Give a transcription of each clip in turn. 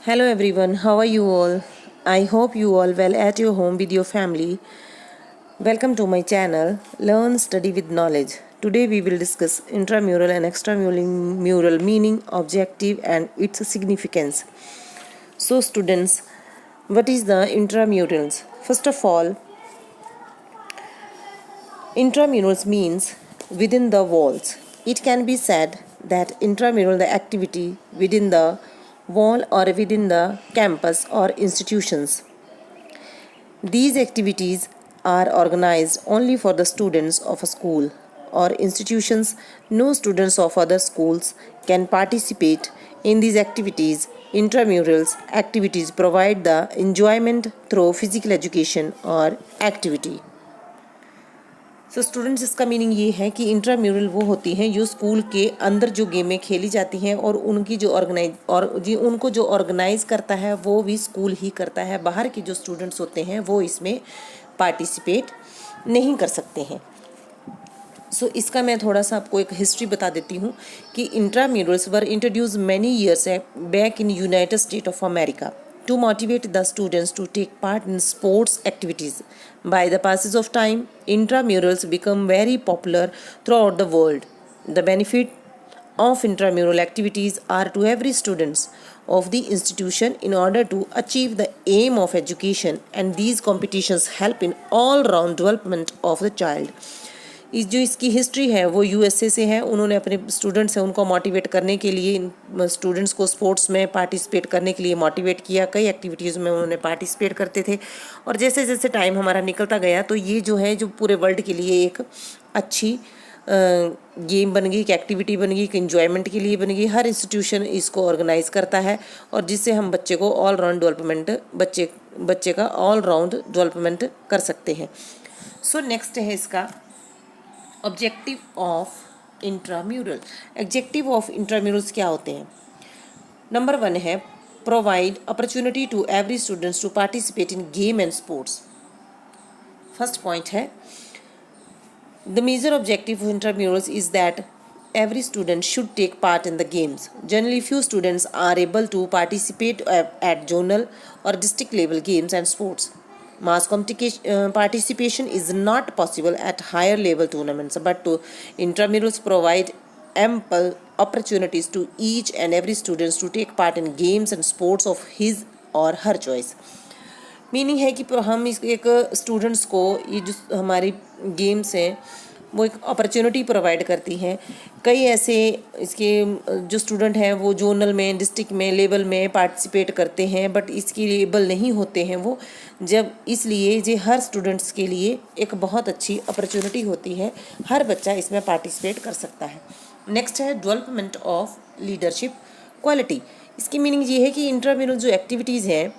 Hello everyone, how are you all? I hope you all well at your home with your family. Welcome to my channel Learn Study with Knowledge. Today we will discuss intramural and extramural meaning, objective and its significance. So students, what is the intramurals? First of all, intramurals means within the walls. It can be said that intramural the activity within the wall or within the campus or institutions. These activities are organized only for the students of a school or institutions. No students of other schools can participate in these activities. Intramurals activities provide the enjoyment through physical education or activity. So students, इसका meaning ये है कि intramural वो होती हैं जो school के अंदर जो गेमें खेली जाती हैं और उनकी जो उनको जो ऑर्गेनाइज करता है वो भी स्कूल ही करता है। बाहर के जो स्टूडेंट्स होते हैं वो इसमें पार्टिसिपेट नहीं कर सकते हैं। सो इसका मैं थोड़ा सा आपको एक हिस्ट्री बता देती हूँ कि intramurals were introduce many years back in United State of America to motivate the students to take part in sports activities. By the passage of time, intramurals become very popular throughout the world. The benefit of intramural activities are to every students of the institution in order to achieve the aim of education, and these competitions help in all round development of the child. जो इसकी history है वो USA से है। उन्होंने अपने students हैं उनको मोटिवेट करने के लिए स्टूडेंट्स को स्पोर्ट्स में पार्टिसिपेट करने के लिए मोटिवेट किया। कई एक्टिविटीज़ में उन्होंने पार्टिसिपेट करते थे और जैसे जैसे टाइम हमारा निकलता गया तो ये जो है जो पूरे वर्ल्ड के लिए एक अच्छी गेम बन गई, एक एक्टिविटी बन गई, एक इन्जॉयमेंट के लिए बन गई। हर इंस्टीट्यूशन इसको ऑर्गेनाइज करता है और जिससे हम बच्चे को ऑल राउंड डेवलपमेंट बच्चे का ऑल राउंड डेवलपमेंट कर सकते हैं। सो नेक्स्ट है इसका objective of intramural. Objective of intramurals क्या होते हैं? नंबर 1 है provide opportunity to every students to participate in game and sports. First point है the major objective of intramurals is that every student should take part in the games. Generally, few students are able to participate at zonal or district level games and sports. Mass participation is not possible at higher level tournaments, but intramurals provide ample opportunities to each and every students to take part in games and sports of his or her choice. Meaning है कि हम एक students को ये जो हमारी games हैं वो एक अपॉर्चुनिटी प्रोवाइड करती हैं। कई ऐसे इसके जो स्टूडेंट हैं वो जोनल में, डिस्ट्रिक्ट में लेवल में पार्टिसिपेट करते हैं बट इसके लेबल नहीं होते हैं वो, जब इसलिए ये हर स्टूडेंट्स के लिए एक बहुत अच्छी अपॉर्चुनिटी होती है। हर बच्चा इसमें पार्टिसिपेट कर सकता है। नेक्स्ट है डेवलपमेंट ऑफ लीडरशिप क्वालिटी। इसकी मीनिंग ये है कि इंट्राम्यूरल जो एक्टिविटीज़ हैं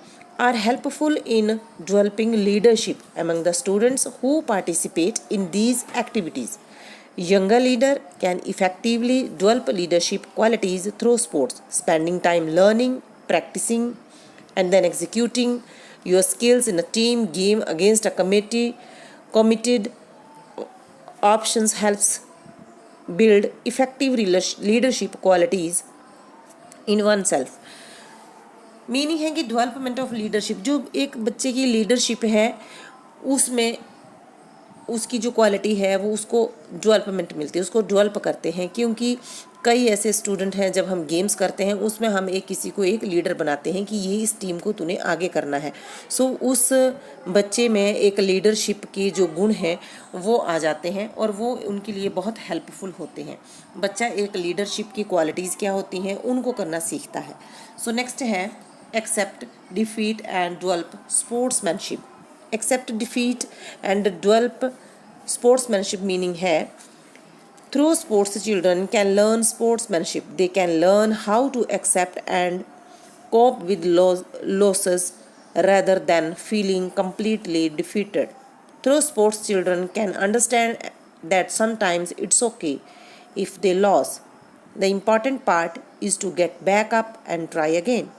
are helpful in developing leadership among the students who participate in these activities. Younger leader can effectively develop leadership qualities through sports, spending time learning, practicing, and then executing your skills in a team game against a committed options helps build effective leadership qualities in oneself. Meaning है कि development of leadership, जो एक बच्चे की leadership है उसमें उसकी जो क्वालिटी है वो उसको डेवलपमेंट मिलती है, उसको डेवलप करते हैं। क्योंकि कई ऐसे स्टूडेंट हैं जब हम गेम्स करते हैं उसमें हम किसी को एक लीडर बनाते हैं कि ये इस टीम को तूने आगे करना है। सो उस बच्चे में एक लीडरशिप के जो गुण हैं वो आ जाते हैं और वो उनके लिए बहुत हेल्पफुल होते हैं। बच्चा एक लीडरशिप की क्वालिटीज़ क्या होती हैं उनको करना सीखता है। सो नेक्स्ट है accept defeat and develop sportsmanship. Accept defeat and develop sportsmanship meaning है through sports children can learn sportsmanship. They can learn how to accept and cope with losses rather than feeling completely defeated. Through sports children can understand that sometimes it's okay if they lose. The important part is to get back up and try again.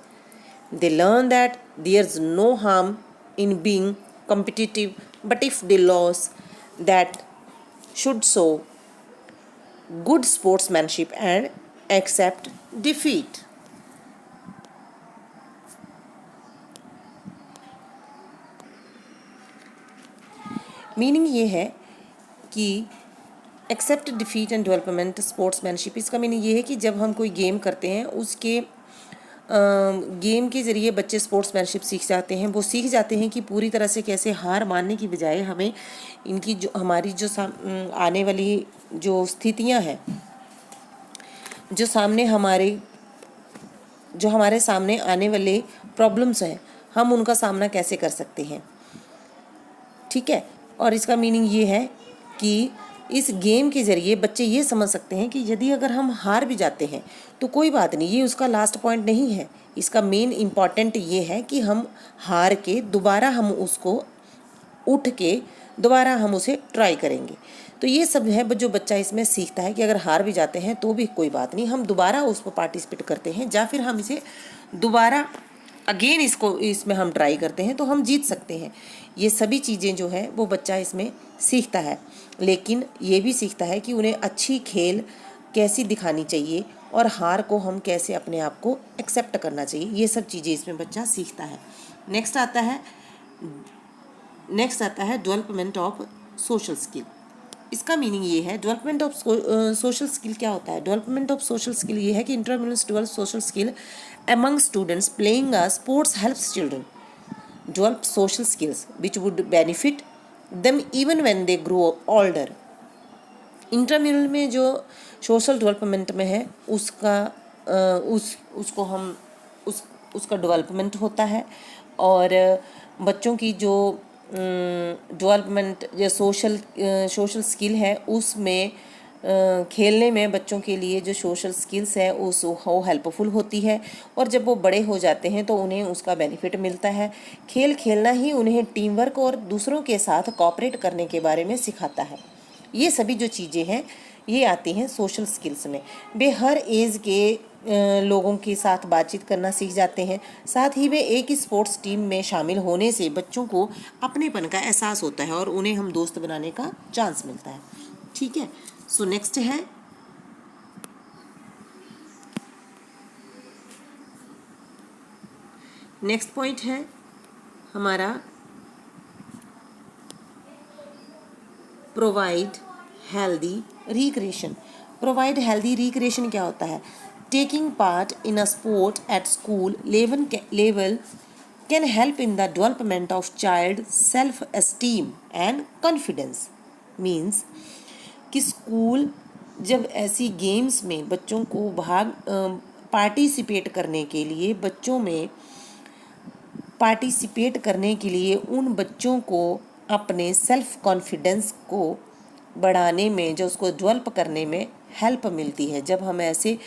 They learn that there's no harm in being competitive, but if they lose, that should show good sportsmanship and accept defeat. Meaning ये है कि accept defeat and development sportsmanship, इसका meaning ये है कि जब हम कोई गेम करते हैं उसके गेम के ज़रिए बच्चे स्पोर्ट्समैनशिप सीख जाते हैं। वो सीख जाते हैं कि पूरी तरह से कैसे हार मानने की बजाय हमें इनकी जो हमारी जो आने वाली जो स्थितियां हैं, जो हमारे सामने आने वाले प्रॉब्लम्स हैं, हम उनका सामना कैसे कर सकते हैं। ठीक है, और इसका मीनिंग ये है कि इस गेम के ज़रिए बच्चे ये समझ सकते हैं कि यदि अगर हम हार भी जाते हैं तो कोई बात नहीं, ये उसका लास्ट पॉइंट नहीं है। इसका मेन इम्पॉर्टेंट ये है कि हम हार के दोबारा हम उसको उठ के दोबारा हम उसे ट्राई करेंगे। तो ये सब है जो बच्चा इसमें सीखता है कि अगर हार भी जाते हैं तो भी कोई बात नहीं, हम दोबारा उसको पार्टिसिपेट करते हैं या फिर हम इसे दोबारा अगेन इसमें हम ट्राई करते हैं तो हम जीत सकते हैं। ये सभी चीज़ें जो है वो बच्चा इसमें सीखता है, लेकिन ये भी सीखता है कि उन्हें अच्छी खेल कैसी दिखानी चाहिए और हार को हम कैसे अपने आप को एक्सेप्ट करना चाहिए। ये सब चीज़ें इसमें बच्चा सीखता है। नेक्स्ट आता है डेवलपमेंट ऑफ सोशल स्किल। इसका मीनिंग ये है, डेवलपमेंट ऑफ सोशल स्किल क्या होता है। डेवलपमेंट ऑफ सोशल स्किल ये है कि intramurals develop social skill among students playing a sports helps children develop social skills which would benefit them even when they grow older। Intramural में जो social development में है उसका डेवलपमेंट होता है, और बच्चों की जो डेवलपमेंट या सोशल स्किल है उसमें खेलने में बच्चों के लिए जो सोशल स्किल्स है वो हेल्पफुल होती है, और जब वो बड़े हो जाते हैं तो उन्हें उसका बेनिफिट मिलता है। खेल खेलना ही उन्हें टीम वर्क और दूसरों के साथ कोऑपरेट करने के बारे में सिखाता है। ये सभी जो चीज़ें हैं ये आती हैं सोशल स्किल्स में। वे हर एज के लोगों के साथ बातचीत करना सीख जाते हैं। साथ ही वे एक ही स्पोर्ट्स टीम में शामिल होने से बच्चों को अपनेपन का एहसास होता है और उन्हें हम दोस्त बनाने का चांस मिलता है। ठीक है, सो नेक्स्ट है नेक्स्ट पॉइंट है हमारा provide healthy recreation. Provide healthy recreation क्या होता है। Taking part in a sport at school level can help in the development of child self esteem and confidence. Means कि स्कूल जब ऐसी गेम्स में बच्चों को पार्टिसिपेट करने के लिए उन बच्चों को अपने सेल्फ कॉन्फिडेंस को बढ़ाने में, जो उसको डेवलप करने में हेल्प मिलती है। जब हम ऐसे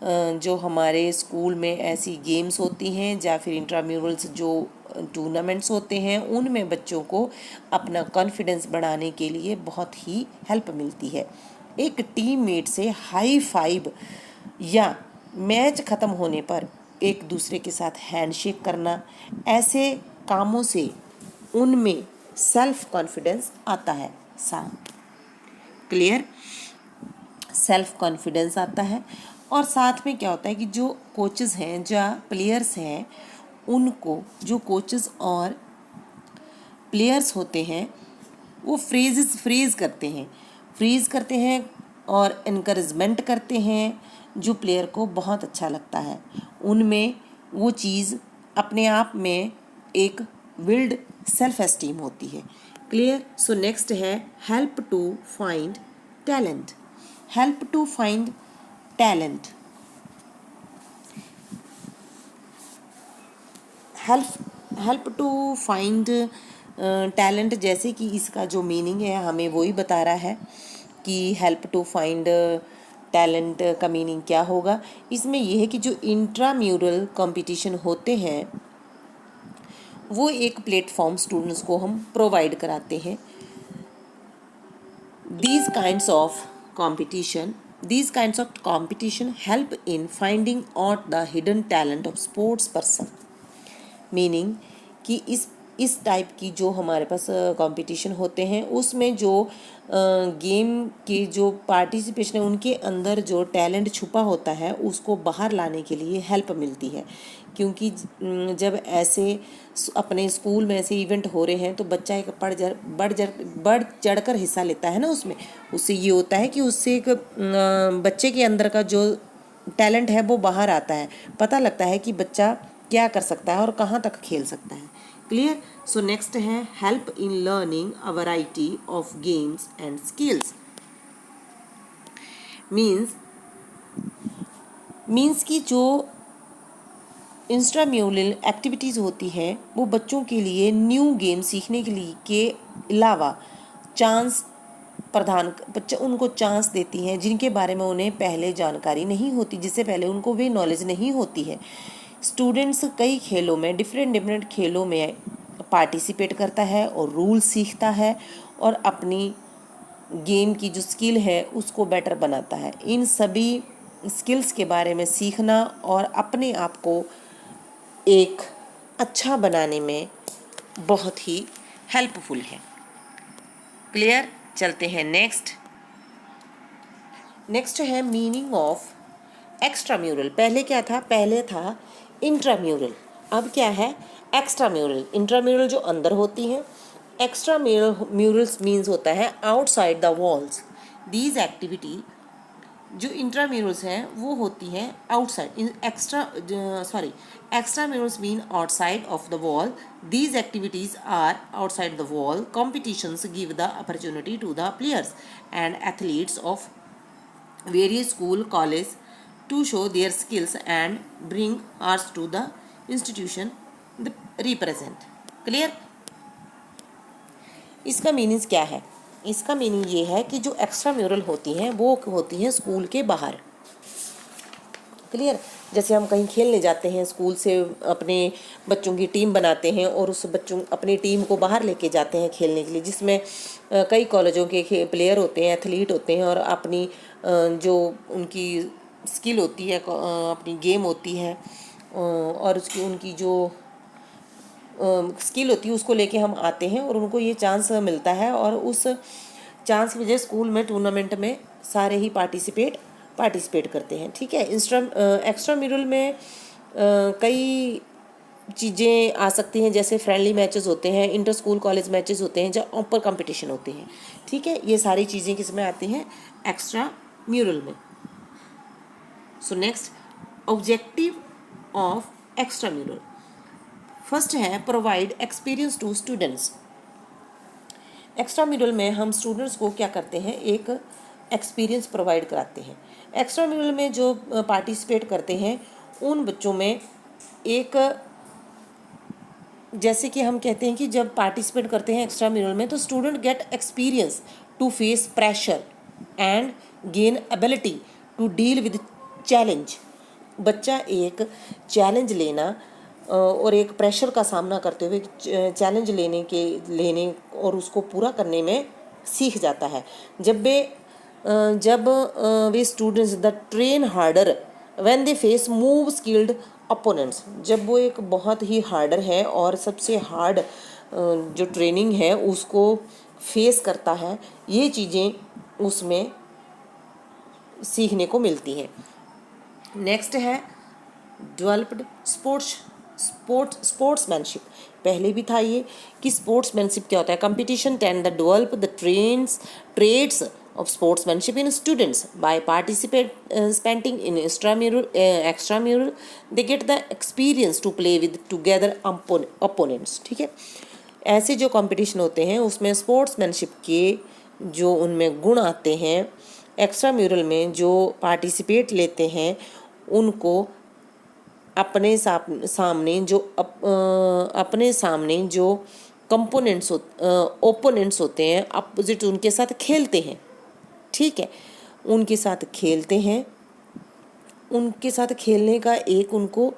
जो हमारे स्कूल में ऐसी गेम्स होती हैं या फिर इंट्राम्यूरल्स जो टूर्नामेंट्स होते हैं, उनमें बच्चों को अपना कॉन्फिडेंस बढ़ाने के लिए बहुत ही हेल्प मिलती है। एक टीममेट से हाई फाइव या मैच ख़त्म होने पर एक दूसरे के साथ हैंडशेक करना, ऐसे कामों से उनमें सेल्फ कॉन्फिडेंस आता है। क्लियर, सेल्फ कॉन्फिडेंस आता है। और साथ में क्या होता है कि जो कोचेज़ हैं या प्लेयर्स हैं, उनको जो कोचेज़ और प्लेयर्स होते हैं वो फ्रीज़ करते हैं और इनकरेजमेंट करते हैं, जो प्लेयर को बहुत अच्छा लगता है। उनमें वो चीज़ अपने आप में एक बिल्ड सेल्फ एस्टीम होती है। क्लियर, सो नेक्स्ट है help to find talent. Help to find talent, help to find talent, जैसे कि इसका जो मीनिंग है हमें वही बता रहा है कि हेल्प टू फाइंड टैलेंट का मीनिंग क्या होगा। इसमें यह है कि जो इंट्राम्यूरल कंपटीशन होते हैं वो एक प्लेटफॉर्म स्टूडेंट्स को हम प्रोवाइड कराते हैं। These kinds of competition help in finding out the hidden talent of sports person। Meaning कि इस टाइप की जो हमारे पास कंपटीशन होते हैं उसमें जो गेम के जो पार्टिसिपेशन है उनके अंदर जो टैलेंट छुपा होता है उसको बाहर लाने के लिए हेल्प मिलती है। क्योंकि जब ऐसे अपने स्कूल में ऐसे इवेंट हो रहे हैं तो बच्चा एक बढ़ चढ़ कर हिस्सा लेता है ना उसमें। उससे ये होता है कि उससे एक बच्चे के अंदर का जो टैलेंट है वो बाहर आता है, पता लगता है कि बच्चा क्या कर सकता है और कहाँ तक खेल सकता है। क्लियर। सो नेक्स्ट है help in learning a variety of games and skills. Means कि जो इंस्ट्राम्यूरल एक्टिविटीज़ होती है वो बच्चों के लिए न्यू गेम सीखने के अलावा चांस बच्चे उनको चांस देती हैं जिनके बारे में उन्हें पहले जानकारी नहीं होती, जिससे पहले उनको वे नॉलेज नहीं होती है। स्टूडेंट्स कई खेलों में डिफरेंट खेलों में पार्टिसिपेट करता है और रूल सीखता है और अपनी गेम की जो स्किल है उसको बेटर बनाता है। इन सभी स्किल्स के बारे में सीखना और अपने आप को एक अच्छा बनाने में बहुत ही हेल्पफुल है। क्लियर। चलते हैं नेक्स्ट है मीनिंग ऑफ एक्स्ट्राम्यूरल। पहले क्या था? पहले था इंट्राम्यूरल, अब क्या है? एक्स्ट्राम्यूरल। इंट्राम्यूरल जो अंदर होती है, एक्स्ट्राम्यूरल्स मीन्स होता है outside the walls. These activity जो इंट्राम्यूरल्स हैं वो होती हैं outside. Extramurals mean outside of the wall. These activities are outside the wall. Competitions give the opportunity to the players and athletes of various school college to show their skills and bring ours to the institution they represent. Clear? इसका meaning क्या है? इसका meaning ये है कि जो extra mural होती हैं वो होती हैं स्कूल के बाहर। क्लियर। जैसे हम कहीं खेलने जाते हैं, स्कूल से अपने बच्चों की टीम बनाते हैं और उस बच्चों अपनी टीम को बाहर लेके जाते हैं खेलने के लिए, जिसमें कई कॉलेजों के प्लेयर होते हैं, एथलीट होते हैं और अपनी जो उनकी स्किल होती है, अपनी गेम होती है और उनकी जो स्किल होती है उसको लेके हम आते हैं और उनको ये चांस मिलता है और उस चांस की वजह स्कूल में टूर्नामेंट में सारे ही पार्टिसिपेट करते हैं। ठीक है। एक्स्ट्रा म्यूरल में कई चीज़ें आ सकती हैं, जैसे फ्रेंडली मैचेस होते हैं, इंटर स्कूल कॉलेज मैचेस होते हैं, जहाँ ऊपर कंपटीशन होते हैं। ठीक है। ये सारी चीज़ें किसमें आती हैं? एक्स्ट्रा म्यूरल में। So next, objective of extra mural. First है provide experience to students. Extra mural में हम स्टूडेंट्स को क्या करते हैं? एक एक्सपीरियंस प्रोवाइड कराते हैं। एक्स्ट्रा म्यूरल में जो पार्टिसिपेट करते हैं उन बच्चों में एक, जैसे कि हम कहते हैं कि जब पार्टिसिपेट करते हैं एक्स्ट्रा म्यूरल में तो student get experience to face pressure and gain ability to deal with challenge. बच्चा एक चैलेंज लेना और एक प्रेशर का सामना करते हुए चैलेंज लेने और उसको पूरा करने में सीख जाता है। जब वे students the train harder when they face move skilled opponents. जब वो एक बहुत ही हार्डर है और सबसे हार्ड जो ट्रेनिंग है उसको फेस करता है, ये चीज़ें उसमें सीखने को मिलती हैं। नेक्स्ट है डेवलप्ड स्पोर्ट्समैनशिप। पहले भी था ये कि स्पोर्ट्समैनशिप क्या होता है? Competition tend the develop the traits of sportsmanship in students by participating in extramural they get the experience to play with together opponents। ठीक है। ऐसे जो कंपटीशन होते हैं उसमें स्पोर्ट्समैनशिप के जो उनमें गुण आते हैं, एक्स्ट्रा म्यूरल में जो पार्टिसिपेट लेते हैं उनको अपने सामने जो कंपोनेंट्स ओपोनेंट्स होते हैं, अपोजिट उनके साथ खेलते हैं। ठीक है। उनके साथ खेलते हैं, उनके साथ खेलने का एक उनको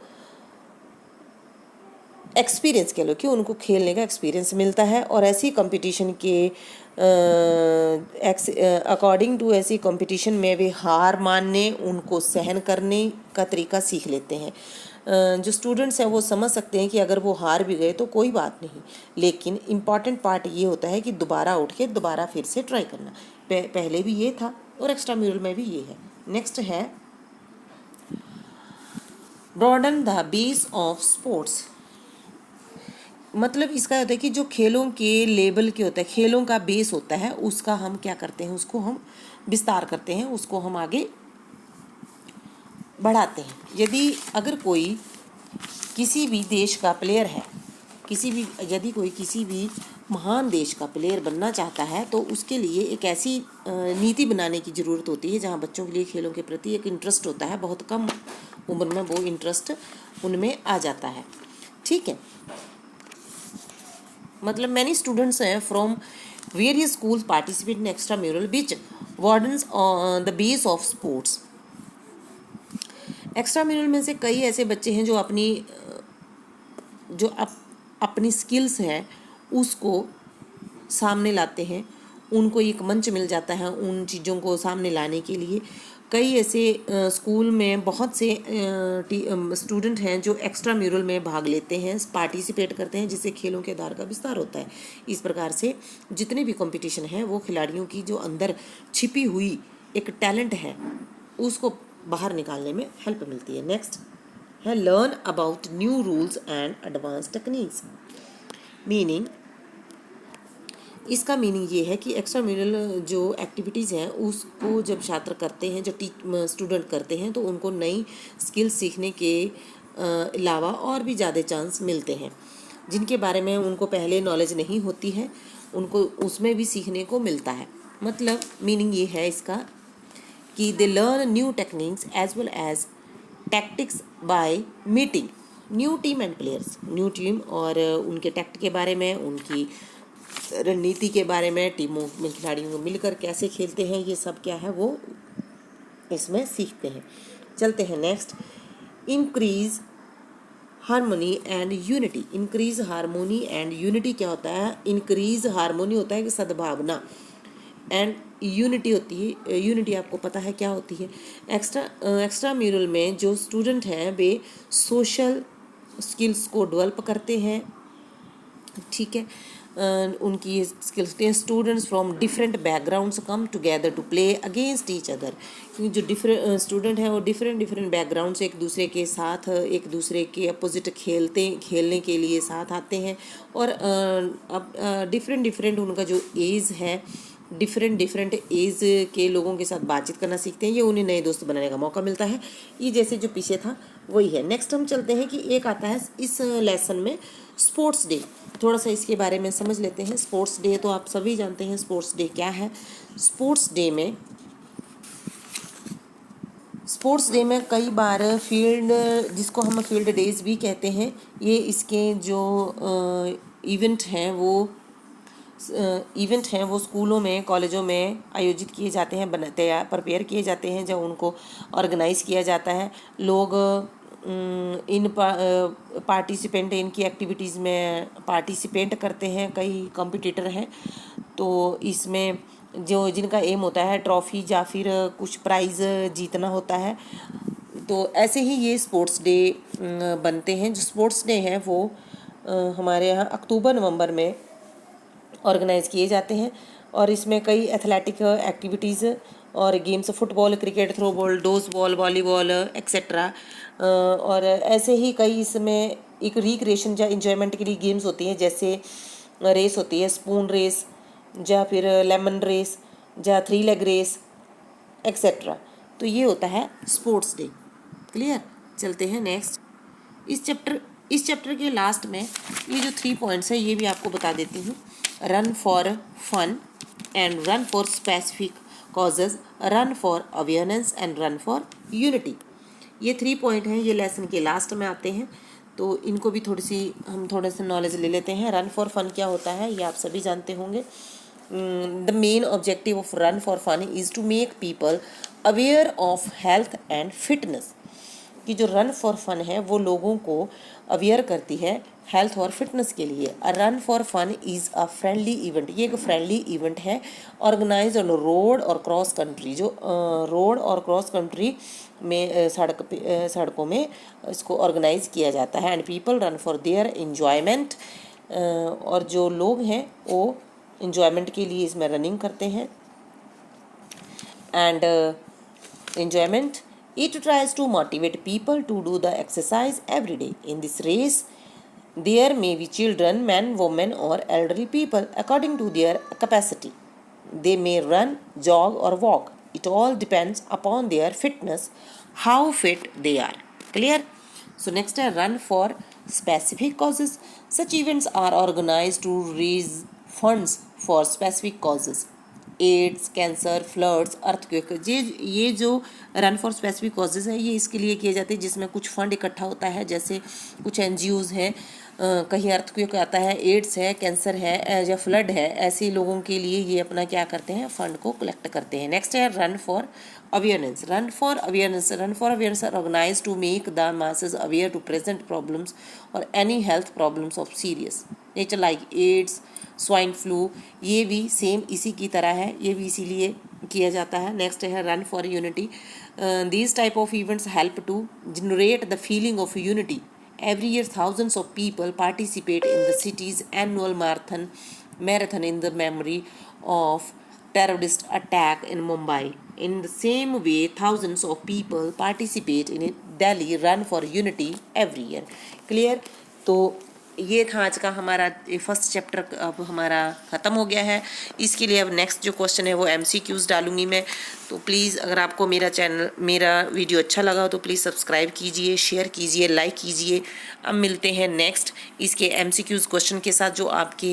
एक्सपीरियंस कह लो कि उनको खेलने का एक्सपीरियंस मिलता है और ऐसी कंपटीशन के अकॉर्डिंग टू ऐसी कंपटीशन में वे हार मानने, उनको सहन करने का तरीका सीख लेते हैं। जो स्टूडेंट्स हैं वो समझ सकते हैं कि अगर वो हार भी गए तो कोई बात नहीं, लेकिन इम्पॉर्टेंट पार्ट ये होता है कि दोबारा उठ के दोबारा फिर से ट्राई करना। पहले भी ये था और एक्स्ट्रा म्यूरल में भी ये है। नेक्स्ट है broaden the base of sports. मतलब इसका होता है कि जो खेलों के लेवल के होता है, खेलों का बेस होता है, उसका हम क्या करते हैं, उसको हम विस्तार करते हैं, उसको हम आगे बढ़ाते हैं। अगर कोई किसी भी देश का प्लेयर है, यदि कोई किसी भी महान देश का प्लेयर बनना चाहता है तो उसके लिए एक ऐसी नीति बनाने की ज़रूरत होती है जहाँ बच्चों के लिए खेलों के प्रति एक इंटरेस्ट होता है। बहुत कम उम्र में वो इंटरेस्ट उनमें आ जाता है। ठीक है, मतलब मैनी स्टूडेंट्स हैं from various schools participate in extra mural which wardens on the base of sports. Extra mural में से कई ऐसे बच्चे हैं जो अपनी स्किल्स हैं उसको सामने लाते हैं, उनको एक मंच मिल जाता है उन चीज़ों को सामने लाने के लिए। कई ऐसे स्कूल में बहुत से स्टूडेंट हैं जो एक्स्ट्रा म्यूरल में भाग लेते हैं, पार्टिसिपेट करते हैं, जिससे खेलों के आधार का विस्तार होता है। इस प्रकार से जितने भी कंपटीशन हैं वो खिलाड़ियों की जो अंदर छिपी हुई एक टैलेंट है उसको बाहर निकालने में हेल्प मिलती है। नेक्स्ट है learn about new rules and advance techniques. Meaning, इसका मीनिंग ये है कि एक्स्ट्रा म्यूरल जो एक्टिविटीज़ हैं उसको जब छात्र करते हैं, जो स्टूडेंट करते हैं, तो उनको नई स्किल्स सीखने के अलावा और भी ज़्यादा चांस मिलते हैं जिनके बारे में उनको पहले नॉलेज नहीं होती है, उनको उसमें भी सीखने को मिलता है। मतलब मीनिंग ये है इसका कि they learn new techniques as well as tactics by meeting new team and players. New team और उनके टैक्ट के बारे में, उनकी रणनीति के बारे में, टीमों में खिलाड़ियों को मिलकर कैसे खेलते हैं, ये सब क्या है वो इसमें सीखते हैं। चलते हैं next, increase harmony and unity. Increase harmony and unity क्या होता है? इंक्रीज हारमोनी होता है कि सद्भावना, एंड यूनिटी होती है, यूनिटी आपको पता है क्या होती है। एक्स्ट्रा म्यूरल में जो स्टूडेंट हैं वे सोशल स्किल्स को डेवलप करते हैं। ठीक है, उनकी स्किल्स के students from different backgrounds come together to play against each other. क्योंकि जो डिफरेंट स्टूडेंट हैं वो डिफरेंट बैकग्राउंड से एक दूसरे के साथ, एक दूसरे के अपोजिट खेलने के लिए साथ आते हैं। और अब डिफरेंट उनका जो एज है, डिफरेंट एज के लोगों के साथ बातचीत करना सीखते हैं। ये उन्हें नए दोस्त बनाने का मौका मिलता है। ये जैसे जो पीछे था वही है। नेक्स्ट हम चलते हैं कि एक आता है इस लेसन में स्पोर्ट्स डे। थोड़ा सा इसके बारे में समझ लेते हैं। स्पोर्ट्स डे तो आप सभी जानते हैं स्पोर्ट्स डे क्या है। स्पोर्ट्स डे में कई बार फील्ड, जिसको हम फील्ड डेज भी कहते हैं, ये इसके जो इवेंट हैं वो स्कूलों में, कॉलेजों में आयोजित किए जाते हैं, प्रिपेयर किए जाते हैं, जब उनको ऑर्गेनाइज किया जाता है। लोग इनकी एक्टिविटीज़ में पार्टिसिपेट करते हैं। कई कॉम्पिटिटर हैं, तो इसमें जिनका एम होता है ट्रॉफी या फिर कुछ प्राइज़ जीतना होता है। तो ऐसे ही ये स्पोर्ट्स डे बनते हैं। जो स्पोर्ट्स डे हैं वो हमारे यहाँ अक्टूबर-नवंबर में ऑर्गेनाइज़ किए जाते हैं, और इसमें कई एथलेटिक एक्टिविटीज़ और games, football, cricket, throw ball, डोस बॉल, वॉलीबॉल एक्सेट्रा, और ऐसे ही कई इसमें एक रिक्रिएशन या इंजॉयमेंट के लिए गेम्स होती हैं, जैसे रेस होती है, स्पून रेस या फिर लेमन रेस या 3 लेग रेस एक्सेट्रा। तो ये होता है स्पोर्ट्स डे। क्लियर? चलते हैं नेक्स्ट। इस चैप्टर के लास्ट में ये जो 3 पॉइंट्स है ये भी आपको बता देती हूँ। Run for fun and run for specific causes, run for awareness and run for unity. ये 3 पॉइंट हैं, ये लेसन के लास्ट में आते हैं, तो इनको भी हम थोड़े से नॉलेज ले लेते हैं। रन फॉर फन क्या होता है ये आप सभी जानते होंगे। The main objective of run for fun is to make people aware of health and fitness. कि जो रन फॉर फन है वो लोगों को अवेयर करती है हेल्थ और फिटनेस के लिए। A run for fun is a friendly event, ये एक फ्रेंडली इवेंट है ऑर्गेनाइज ऑन रोड और क्रॉस कंट्री, जो रोड और क्रॉस कंट्री में सड़कों में इसको ऑर्गेनाइज किया जाता है। And people run for their enjoyment, और जो लोग हैं वो इन्जॉयमेंट के लिए इसमें रनिंग करते हैं। And enjoyment, it tries to motivate people to do the exercise every day. In this race there may be children, men, women or elderly people according to their capacity. They may run, jog or walk. It all depends upon their fitness, how fit they are. Clear? So next, run for specific causes. Such events are organized to raise funds for specific causes. AIDS, cancer, floods, earthquake, ये जो run for specific causes है ये इसके लिए किए जाते हैं जिसमें कुछ फंड इकट्ठा होता है। जैसे कुछ एनजीओज़ हैं, कहीं अर्थक्वेक आता है, एड्स है, कैंसर है या फ्लड है, ऐसे लोगों के लिए ये अपना क्या करते हैं, फंड को कलेक्ट करते हैं। नेक्स्ट है run for awareness. Run for awareness organise to make the masses aware to present problems और any health problems of serious nature like AIDS, swine flu, ये भी सेम इसी की तरह है, ये भी इसीलिए किया जाता है। नेक्स्ट है run for unity. These type of events help to generate the feeling of unity. Every year thousands of people participate in the city's annual marathon in the memory of terrorist attack in Mumbai. In the same way, thousands of people participate in a Delhi run for unity every year. Clear? तो ये था आज का हमारा first chapter, अब हमारा ख़त्म हो गया है। इसके लिए अब नेक्स्ट जो क्वेश्चन है वो MCQs डालूंगी मैं। तो प्लीज़ अगर आपको मेरा वीडियो अच्छा लगा हो तो प्लीज़ सब्सक्राइब कीजिए, शेयर कीजिए, लाइक कीजिए। अब मिलते हैं नेक्स्ट इसके MCQs क्वेश्चन के साथ जो आपके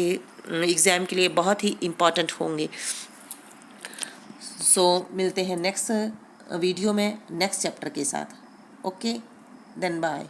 एग्ज़ाम के लिए बहुत ही इम्पॉर्टेंट होंगे। सो मिलते हैं नेक्स्ट वीडियो में नेक्स्ट चैप्टर के साथ। Okay then bye.